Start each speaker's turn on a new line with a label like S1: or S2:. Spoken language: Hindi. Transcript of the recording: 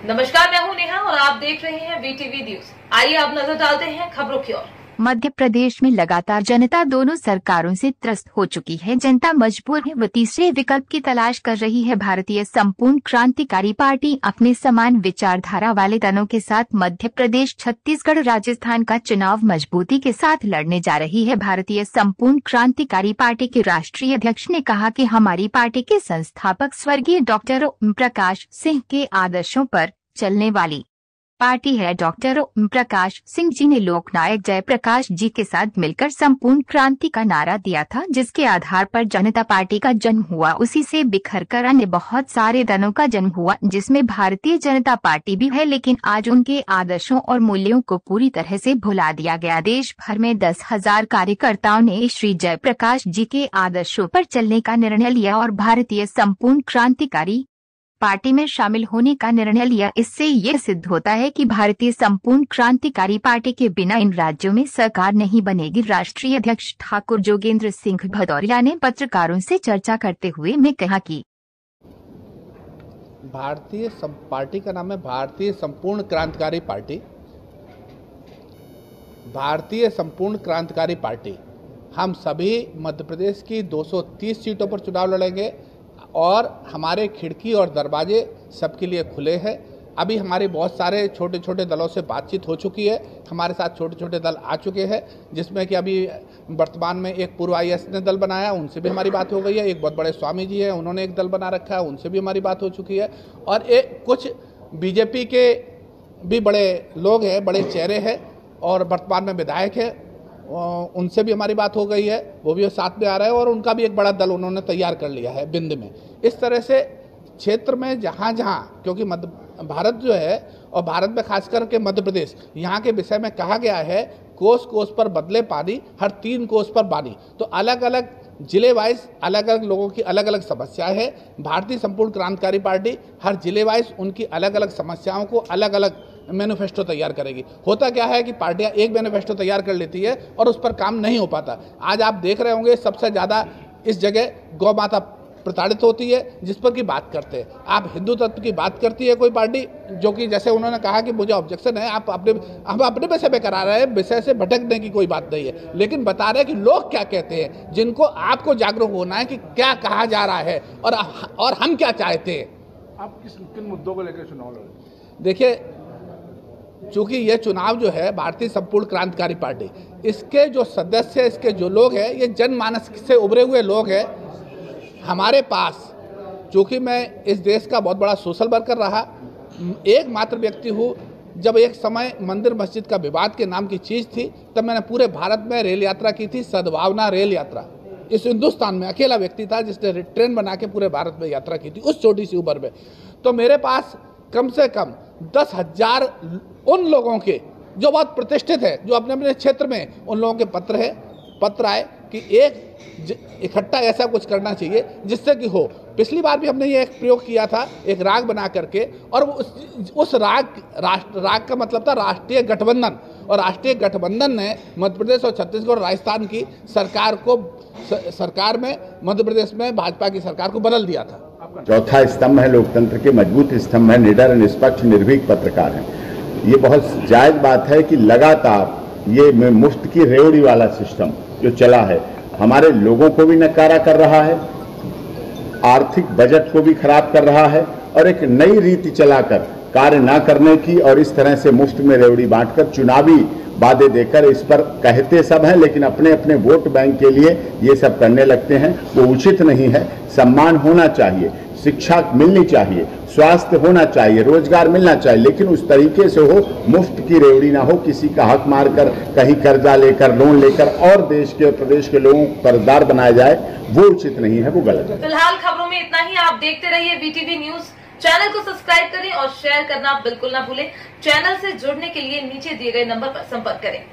S1: नमस्कार, मैं हूं नेहा और आप देख रहे हैं वीटीवी न्यूज। आइए अब नजर डालते हैं खबरों की ओर।
S2: मध्य प्रदेश में लगातार जनता दोनों सरकारों से त्रस्त हो चुकी है। जनता मजबूर है, वो तीसरे विकल्प की तलाश कर रही है। भारतीय संपूर्ण क्रांतिकारी पार्टी अपने समान विचारधारा वाले दलों के साथ मध्य प्रदेश, छत्तीसगढ़, राजस्थान का चुनाव मजबूती के साथ लड़ने जा रही है। भारतीय संपूर्ण क्रांतिकारी पार्टी के राष्ट्रीय अध्यक्ष ने कहा कि हमारी पार्टी के संस्थापक स्वर्गीय डॉक्टर ओम प्रकाश सिंह के आदर्शों पर चलने वाली पार्टी है। डॉक्टर ओम प्रकाश सिंह जी ने लोकनायक जयप्रकाश जी के साथ मिलकर संपूर्ण क्रांति का नारा दिया था, जिसके आधार पर जनता पार्टी का जन्म हुआ। उसी से बिखर कर अन्य बहुत सारे दलों का जन्म हुआ, जिसमें भारतीय जनता पार्टी भी है, लेकिन आज उनके आदर्शों और मूल्यों को पूरी तरह से भुला दिया गया। देश भर में 10,000 कार्यकर्ताओं ने श्री जयप्रकाश जी के आदर्शों पर चलने का निर्णय लिया और भारतीय संपूर्ण क्रांतिकारी पार्टी में शामिल होने का निर्णय लिया। इससे ये सिद्ध होता है कि भारतीय संपूर्ण क्रांतिकारी पार्टी के बिना इन राज्यों में सरकार नहीं बनेगी। राष्ट्रीय अध्यक्ष ठाकुर जोगेंद्र सिंह भदौरिया ने पत्रकारों से चर्चा करते हुए में कहा कि
S3: भारतीय पार्टी का नाम है भारतीय संपूर्ण क्रांतिकारी पार्टी। भारतीय संपूर्ण क्रांतिकारी पार्टी हम सभी मध्य प्रदेश की 230 सीटों पर चुनाव लड़ेंगे और हमारे खिड़की और दरवाजे सबके लिए खुले हैं। अभी हमारे बहुत सारे छोटे छोटे दलों से बातचीत हो चुकी है। हमारे साथ छोटे छोटे दल आ चुके हैं, जिसमें कि अभी वर्तमान में एक पूर्व IAS ने दल बनाया, उनसे भी हमारी बात हो गई है। एक बहुत बड़े स्वामी जी हैं, उन्होंने एक दल बना रखा है, उनसे भी हमारी बात हो चुकी है। और कुछ BJP के भी बड़े लोग हैं, बड़े चेहरे हैं और वर्तमान में विधायक है, उनसे भी हमारी बात हो गई है, वो भी साथ में आ रहे हैं और उनका भी एक बड़ा दल उन्होंने तैयार कर लिया है बिंद में। इस तरह से क्षेत्र में जहाँ जहाँ, क्योंकि मध्य भारत जो है और भारत में खास करके मध्य प्रदेश, यहाँ के विषय में कहा गया है कोस कोस पर बदले पानी, हर 3 कोस पर बानी। तो अलग अलग जिले वाइज अलग अलग लोगों की अलग अलग समस्याएं है। भारतीय संपूर्ण क्रांतिकारी पार्टी हर जिले वाइज उनकी अलग अलग समस्याओं को अलग अलग मैनिफेस्टो तैयार करेगी। होता क्या है कि पार्टियां एक मैनिफेस्टो तैयार कर लेती है और उस पर काम नहीं हो पाता। आज आप देख रहे होंगे सबसे ज़्यादा इस जगह गौ माता प्रताड़ित होती है, जिस पर की बात करते हैं। आप हिंदू तत्व की बात करती है कोई पार्टी, जो कि जैसे उन्होंने कहा कि मुझे ऑब्जेक्शन है, हम अपने विषय पे करा रहे हैं, विषय से भटकने की कोई बात नहीं है, लेकिन बता रहे हैं कि लोग क्या कहते हैं, जिनको आपको जागरूक होना है कि क्या कहा जा रहा है और हम क्या चाहते हैं।
S4: आप किन मुद्दों को लेकर चुनाव लड़े?
S3: देखिए, चूंकि ये चुनाव जो है भारतीय संपूर्ण क्रांतिकारी पार्टी, इसके जो सदस्य, इसके जो लोग हैं, ये जनमानस से उभरे हुए लोग हैं। हमारे पास, चूंकि मैं इस देश का बहुत बड़ा सोशल वर्कर रहा, एकमात्र व्यक्ति हूँ, जब एक समय मंदिर मस्जिद का विवाद के नाम की चीज़ थी, तब मैंने पूरे भारत में रेल यात्रा की थी, सद्भावना रेल यात्रा। इस हिंदुस्तान में अकेला व्यक्ति था जिसने ट्रेन बना के पूरे भारत में यात्रा की थी उस छोटी सी उम्र में। तो मेरे पास कम से कम 10,000 उन लोगों के जो बहुत प्रतिष्ठित है, जो अपने अपने क्षेत्र में, उन लोगों के पत्र आए कि एक इकट्ठा ऐसा कुछ करना चाहिए जिससे कि हो। पिछली बार भी हमने ये एक प्रयोग किया था, एक राग बना करके, और उस राग का मतलब था राष्ट्रीय गठबंधन, और राष्ट्रीय गठबंधन ने मध्य प्रदेश और छत्तीसगढ़ और राजस्थान की सरकार में मध्य प्रदेश में भाजपा की सरकार को बदल दिया था।
S5: चौथा स्तंभ है लोकतंत्र के, मजबूत स्तंभ है, निडर, निष्पक्ष, निर्भीक पत्रकार है। ये बहुत जायज बात है कि लगातार ये मुफ्त की रेवड़ी वाला सिस्टम जो चला है, हमारे लोगों को भी नकारा कर रहा है, आर्थिक बजट को भी खराब कर रहा है, और एक नई रीति चलाकर कार्य ना करने की, और इस तरह से मुफ्त में रेवड़ी बांटकर चुनावी वादे देकर, इस पर कहते सब हैं लेकिन अपने अपने वोट बैंक के लिए ये सब करने लगते हैं। वो उचित नहीं है। सम्मान होना चाहिए, शिक्षा मिलनी चाहिए, स्वास्थ्य होना चाहिए, रोजगार मिलना चाहिए, लेकिन उस तरीके से हो, मुफ्त की रेवड़ी ना हो, किसी का हक मारकर, कहीं कर्जा लेकर, लोन लेकर और देश के प्रदेश के लोगों को कर्जदार बनाया जाए, वो उचित नहीं है, वो गलत है।
S1: फिलहाल खबरों में इतना ही। आप देखते रहिए वीटीवी न्यूज। चैनल को सब्सक्राइब करें और शेयर करना बिल्कुल ना भूलें। चैनल से जुड़ने के लिए नीचे दिए गए नंबर पर संपर्क करें।